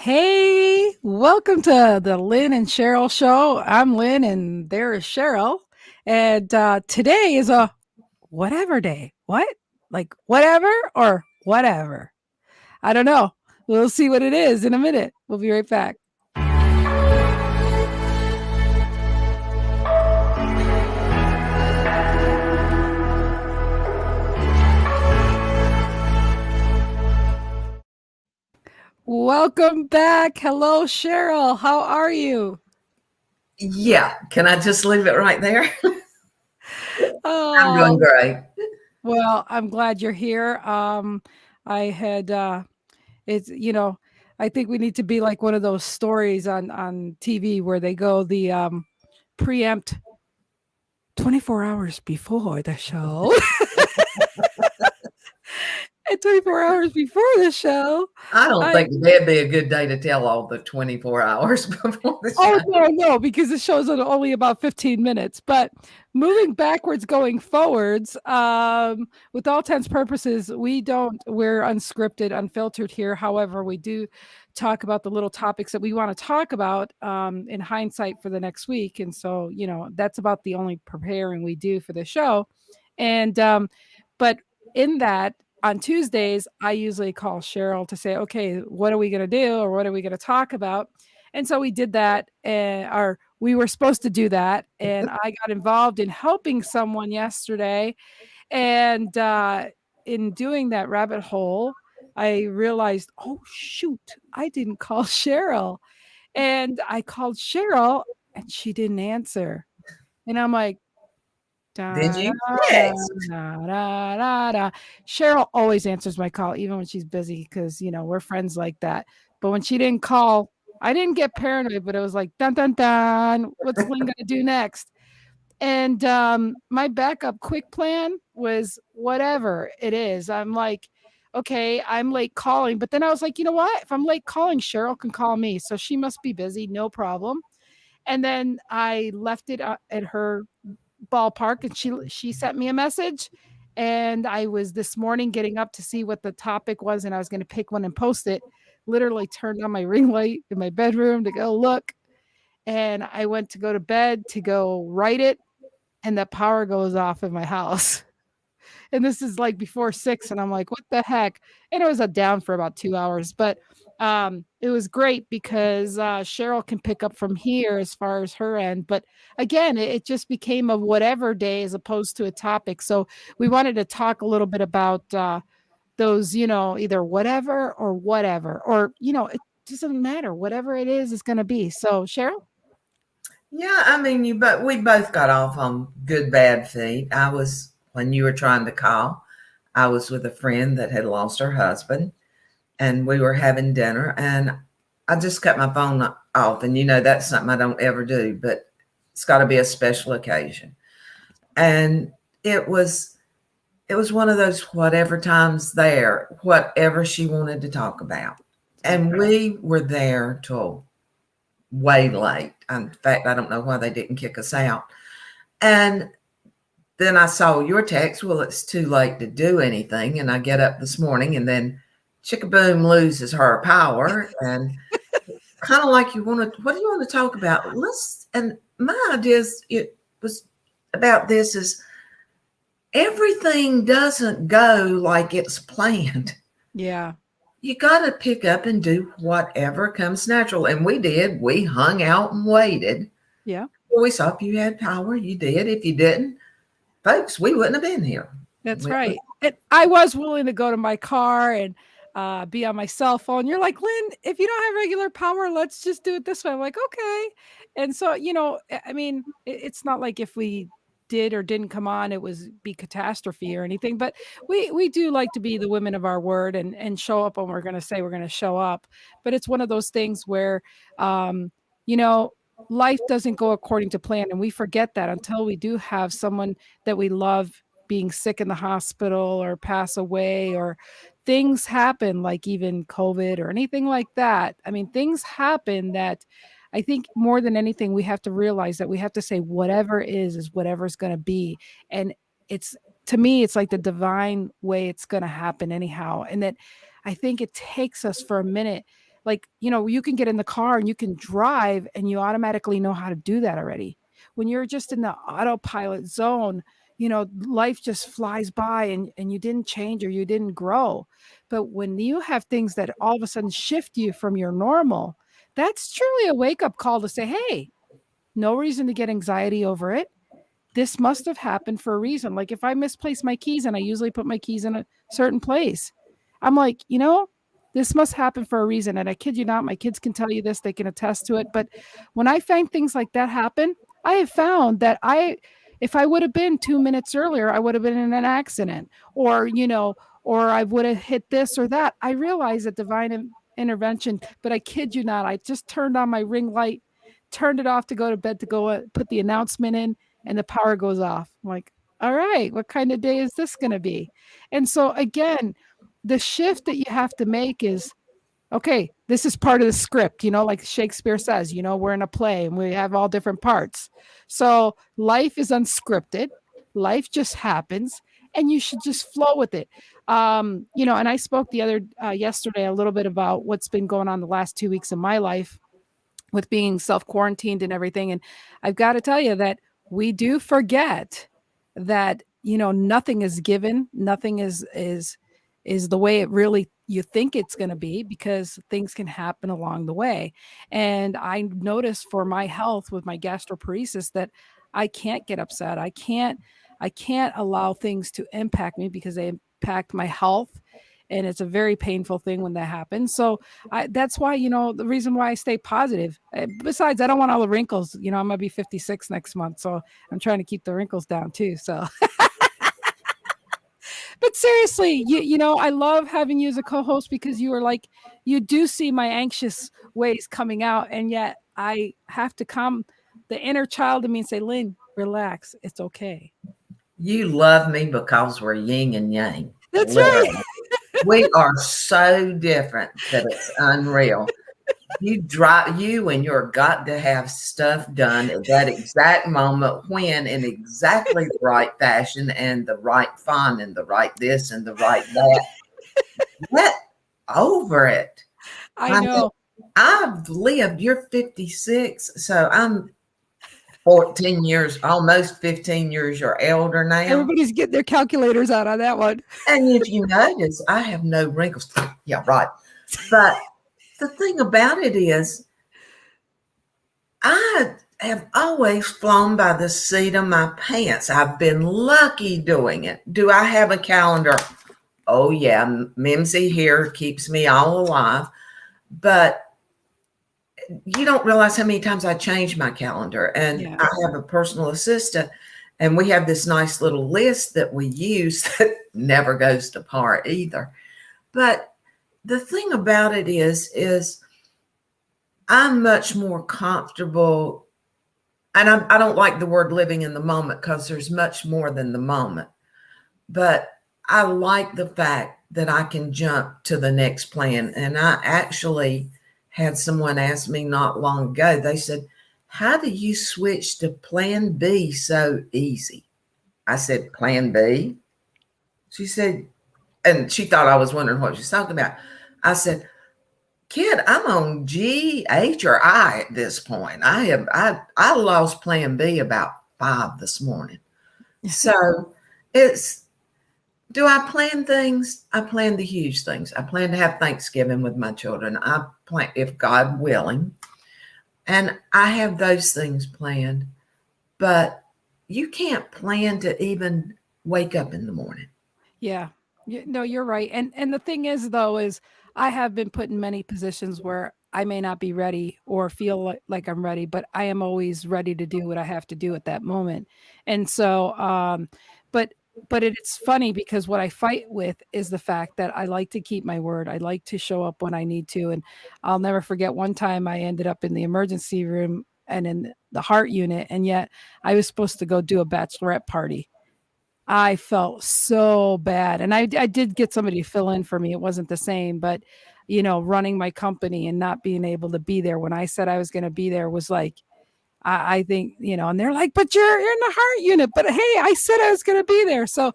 Hey, welcome to the Lynn and Sheryl show. I'm Lynn and there is Sheryl. And today is a whatever day. What? Like whatever or whatever? I don't know. We'll see what it is in a minute. We'll be right back. Welcome back. Hello, Sheryl. How are you? Yeah. Can I just leave it right there? I'm doing Oh, great. well, I'm glad you're here. I had It's I think we need to be like one of those stories on TV where they go the preempt 24 hours before the show. And 24 hours before the show, I don't I think that'd be a good day to tell all the 24 hours before the oh, show. no, because the show's only about 15 minutes, but moving backwards, going forwards, with all intents purposes, we're unscripted, unfiltered here. However, we do talk about the little topics that we want to talk about, in hindsight for the next week. And so, that's about the only preparing we do for the show. And, but in that, on Tuesdays, I usually call Sheryl to say, okay, what are we going to do? Or what are we going to talk about? And so we did that, or we were supposed to do that. And I got involved in helping someone yesterday. And in doing that rabbit hole, I realized, oh, shoot, I didn't call Sheryl. And I called Sheryl and she didn't answer. And I'm like, Did da, da, you? da, Yes. da, da, da, da. Sheryl always answers my call, even when she's busy, because we're friends like that. But when she didn't call, I didn't get paranoid, but it was like dun dun dun. What's Lynn gonna do next? And my backup quick plan was whatever it is. I'm like, okay, I'm late calling, but then I was like, you know what? If I'm late calling, Sheryl can call me, so she must be busy, no problem. And then I left it at her ballpark, and she sent me a message, and I was this morning getting up to see what the topic was, and I was going to pick one and post it. Literally turned on my ring light in my bedroom to go look, and I went to go to bed to go write it, and the power goes off in my house. And this is like before 6, and I'm like, what the heck? And it was a down for about 2 hours, but it was great because Sheryl can pick up from here as far as her end. But again, it just became a whatever day as opposed to a topic. So we wanted to talk a little bit about those, either whatever or whatever, or it doesn't matter. Whatever it is going to be. So Sheryl. Yeah, I mean, we both got off on good, bad feet. When you were trying to call, I was with a friend that had lost her husband, and we were having dinner, and I just cut my phone off. And that's something I don't ever do, but it's got to be a special occasion. And it was it was one of those whatever times there, whatever she wanted to talk about. And we were there till way late. In fact, I don't know why they didn't kick us out. And then I saw your text, well, it's too late to do anything. And I get up this morning, and then Chickaboom loses her power. And kind of like, what do you want to talk about? And my idea it was about this is everything doesn't go like it's planned. Yeah. You got to pick up and do whatever comes natural. And we did. We hung out and waited. Yeah. Well, we saw if you had power, you did. If you didn't, folks, we wouldn't have been here. That's right. And I was willing to go to my car and be on my cell phone. You're like, Lynn, if you don't have regular power, let's just do it this way. I'm like, okay. And so, I mean, it's not like if we did or didn't come on, it was be catastrophe or anything. But we do like to be the women of our word and show up when we're going to say we're going to show up. But it's one of those things where, you know, life doesn't go according to plan, and we forget that until we do have someone that we love being sick in the hospital or pass away, or things happen like even COVID or anything like that. I mean, things happen that I think more than anything, we have to realize that we have to say whatever is whatever's going to be. And it's, to me, it's like the divine way it's going to happen anyhow. And that I think it takes us for a minute like, you can get in the car and you can drive and you automatically know how to do that already. When you're just in the autopilot zone, life just flies by and you didn't change or you didn't grow. But when you have things that all of a sudden shift you from your normal, that's truly a wake up call to say, hey, no reason to get anxiety over it. This must have happened for a reason. Like if I misplace my keys and I usually put my keys in a certain place, I'm like, this must happen for a reason. And I kid you not, my kids can tell you this, they can attest to it. But when I find things like that happen, I have found that if I would have been 2 minutes earlier, I would have been in an accident or I would have hit this or that. I realize that divine intervention, but I kid you not, I just turned on my ring light, turned it off to go to bed to go put the announcement in, and the power goes off. I'm like, all right, what kind of day is this going to be? And so, again, the shift that you have to make is okay, this is part of the script, like Shakespeare says, we're in a play and we have all different parts. So, life is unscripted, life just happens, and you should just flow with it. And I spoke yesterday a little bit about what's been going on the last 2 weeks of my life with being self quarantined and everything. And I've got to tell you that we do forget that, nothing is given, nothing is the way it really you think it's going to be, because things can happen along the way. And I noticed for my health with my gastroparesis that I can't get upset. I can't allow things to impact me because they impact my health, and it's a very painful thing when that happens. So that's why, the reason why I stay positive. Besides, I don't want all the wrinkles. I'm gonna be 56 next month, so I'm trying to keep the wrinkles down too. So, but seriously, I love having you as a co-host because you are like, you do see my anxious ways coming out, and yet I have to calm the inner child in me and say, Lynn, relax, it's okay. You love me because we're yin and yang, That's right. literally. We are so different that it's unreal. You and your got to have stuff done at that exact moment, when in exactly the right fashion and the right font and the right this and the right that. Get over it. I I mean, know. I've lived, you're 56, so I'm 14 years, almost 15 years your elder now. Everybody's getting their calculators out on that one. And if you notice, I have no wrinkles. Yeah, right. But the thing about it is, I have always flown by the seat of my pants. I've been lucky doing it. Do I have a calendar? Oh, yeah. Mimsy here keeps me all alive. But you don't realize how many times I change my calendar. And Yeah. I have a personal assistant, and we have this nice little list that we use that never goes to par either. But the thing about it is I'm much more comfortable, and I don't like the word living in the moment because there's much more than the moment. But I like the fact that I can jump to the next plan. And I actually had someone ask me not long ago, they said, how do you switch to plan B so easy? I said, plan B? She said, and she thought I was wondering what she's talking about. I said, kid, I'm on G, H, or I at this point. I lost plan B about 5 this morning. So it's, do I plan things? I plan the huge things. I plan to have Thanksgiving with my children. I plan, if God willing, and I have those things planned. But you can't plan to even wake up in the morning. Yeah. No, you're right. And the thing is though is I have been put in many positions where I may not be ready or feel like I'm ready, but I am always ready to do what I have to do at that moment. And so but it's funny because what I fight with is the fact that I like to keep my word. I like to show up when I need to. And I'll never forget one time I ended up in the emergency room and in the heart unit, and yet I was supposed to go do a bachelorette party. I felt so bad, and I did get somebody to fill in for me. It wasn't the same, but, running my company and not being able to be there when I said I was gonna be there was like, I think, and they're like, but you're in the heart unit. But hey, I said I was going to be there. So,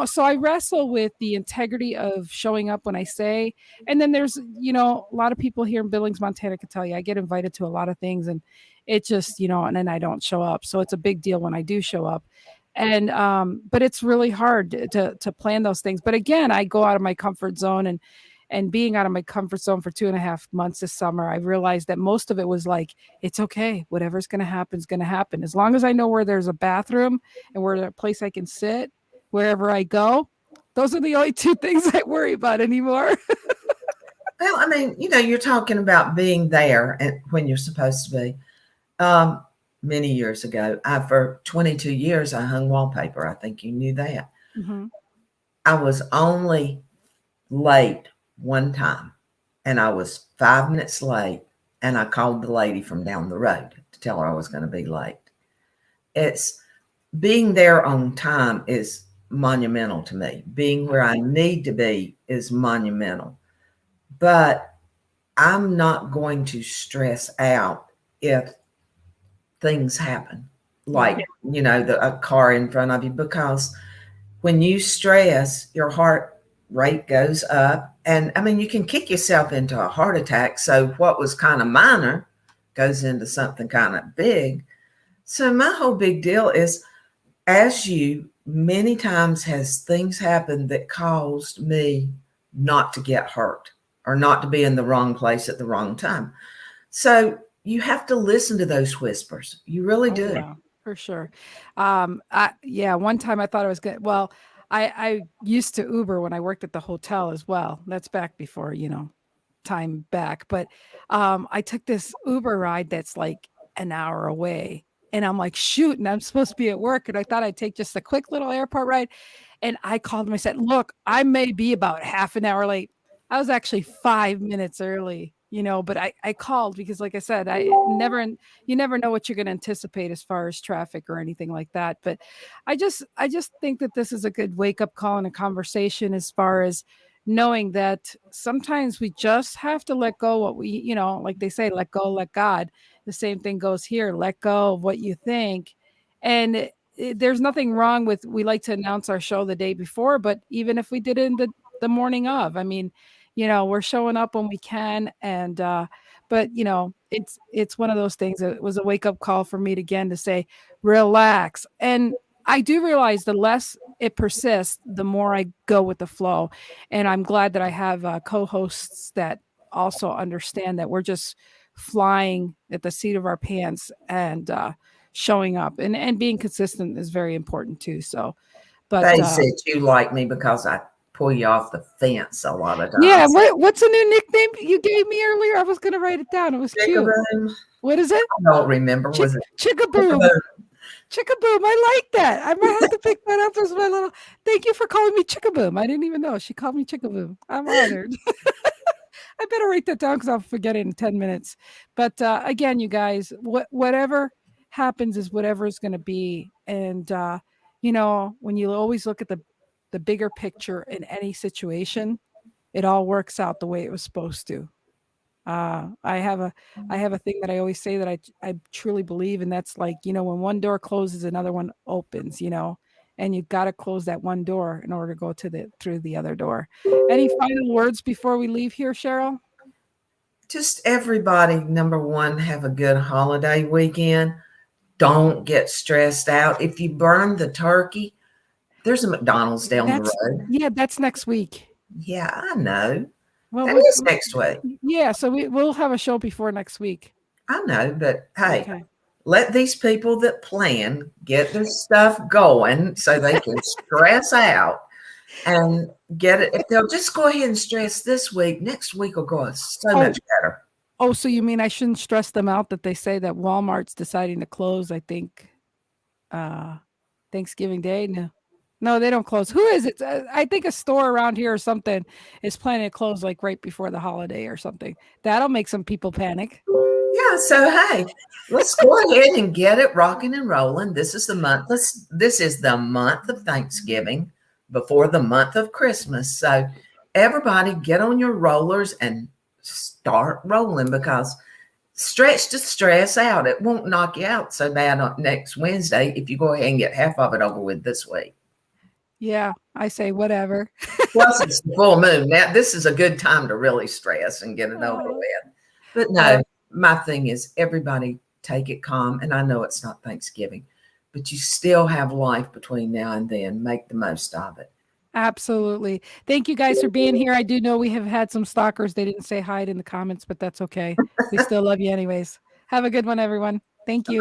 so I wrestle with the integrity of showing up when I say. And then there's, a lot of people here in Billings, Montana can tell you I get invited to a lot of things and it just, and then I don't show up. So it's a big deal when I do show up. And but it's really hard to plan those things. But again, I go out of my comfort zone, and being out of my comfort zone for 2.5 months this summer, I realized that most of it was like, it's okay. Whatever's going to happen is going to happen. As long as I know where there's a bathroom and where there's a place I can sit, wherever I go, those are the only two things I worry about anymore. Well, I mean, you're talking about being there and when you're supposed to be. Many years ago, for 22 years, I hung wallpaper. I think you knew that. Mm-hmm. I was only late one time, and I was 5 minutes late, and I called the lady from down the road to tell her I was going to be late. It's being there on time is monumental to me. Being where I need to be is monumental. But I'm not going to stress out if things happen, like, a car in front of you, because when you stress, your heart rate goes up. And I mean, you can kick yourself into a heart attack. So what was kind of minor goes into something kind of big. So my whole big deal is, as you many times has things happened that caused me not to get hurt or not to be in the wrong place at the wrong time. So you have to listen to those whispers. You really do. Yeah, for sure. One time I thought I was good. Well, I used to Uber when I worked at the hotel as well. That's back before, time back. But I took this Uber ride that's like an hour away. And I'm like, shoot, and I'm supposed to be at work. And I thought I'd take just a quick little airport ride. And I called him. I said, look, I may be about half an hour late. I was actually 5 minutes early, but I called because, like I said, you never know what you're going to anticipate as far as traffic or anything like that. But I just think that this is a good wake up call and a conversation as far as knowing that sometimes we just have to let go what we, like they say, let go, let God. The same thing goes here. Let go of what you think. And there's nothing wrong with, we like to announce our show the day before, but even if we did it in the morning of, I mean, we're showing up when we can. And, but it's one of those things. It was a wake up call for me to, again, to say, relax. And I do realize the less it persists, the more I go with the flow. And I'm glad that I have co-hosts that also understand that we're just flying at the seat of our pants and showing up, and being consistent is very important too. So, but They said you like me because I pull you off the fence a lot of yeah, times. what's a new nickname you gave me earlier? I was going to write it down. It was cute. Chickaboom. What is it? I don't remember. Was it Chickaboom. Chickaboom? Chickaboom. I like that. I might have to pick that up as my little. Thank you for calling me Chickaboom. I didn't even know she called me Chickaboom. I'm honored. I better write that down because I'll forget it in 10 minutes. But again, you guys, whatever happens is whatever is going to be. And, when you always look at the bigger picture in any situation, it all works out the way it was supposed to. I have a thing that I always say that I truly believe, and that's like, when one door closes, another one opens, and you've got to close that one door in order to go through the other door. Any final words before we leave here, Sheryl? Just everybody, number one, have a good holiday weekend. Don't get stressed out. If you burn the turkey, there's a McDonald's down the road. Yeah, that's next week. Yeah, I know. Well, That is next week. Yeah, so we'll have a show before next week. I know, but hey, Okay. let these people that plan get their stuff going so they can stress out and get it. If they'll just go ahead and stress this week, next week will go so much better. Oh, so you mean I shouldn't stress them out that they say that Walmart's deciding to close, I think, Thanksgiving Day? No, they don't close. Who is it? I think a store around here or something is planning to close like right before the holiday or something. That'll make some people panic. Yeah, so hey, let's go ahead and get it rocking and rolling. This is the month. This is the month of Thanksgiving before the month of Christmas. So everybody get on your rollers and start rolling, because stretch to stress out. It won't knock you out so bad on next Wednesday if you go ahead and get half of it over with this week. Yeah, I say whatever. Plus, it's the full moon. Now, this is a good time to really stress and get it over Uh, with. But uh, no, my thing is everybody take it calm. And I know it's not Thanksgiving, but you still have life between now and then. Make the most of it. Absolutely. Thank you guys for being here. I do know we have had some stalkers. They didn't say hi in the comments, but that's okay. We still love you anyways. Have a good one, everyone. Thank you.